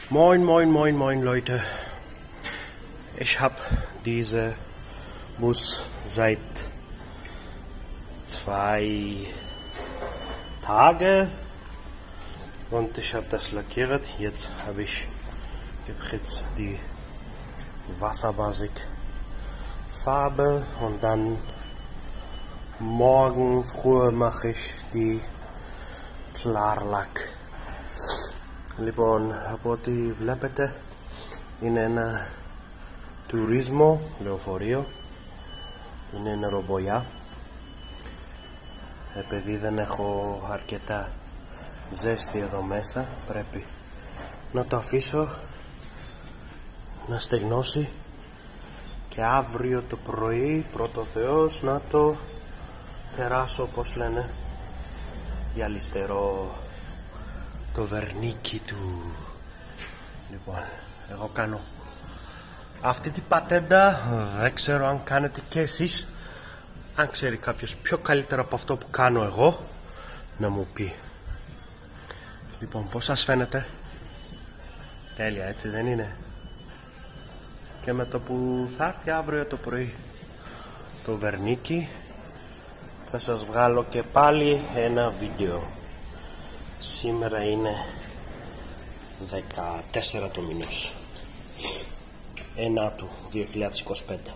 Moin, moin, moin, moin Leute. Ich habe diese Bus seit 2 Tagen und ich habe das lackiert. Jetzt habe ich gepritzt die Wasserbasic Farbe und dann morgen früh mache ich die Klarlack. Λοιπόν, από ό,τι βλέπετε είναι ένα τουρίσμο λεωφορείο, είναι νερομπολιά. Επειδή δεν έχω αρκετά ζέστη εδώ μέσα, πρέπει να το αφήσω να στεγνώσει και αύριο το πρωί, πρώτο Θεός, να το περάσω, όπως λένε, γυαλιστερό το βερνίκι του. Λοιπόν, εγώ κάνω αυτή την πατέντα, δεν ξέρω αν κάνετε και εσείς. Αν ξέρει κάποιος πιο καλύτερο από αυτό που κάνω εγώ, να μου πει. Λοιπόν, πώς σας φαίνεται? Τέλεια, έτσι δεν είναι? Και με το που θα έρθει αύριο το πρωί το βερνίκι, θα σας βγάλω και πάλι ένα βίντεο. Σήμερα είναι 14 του μηνός 9 του 2025.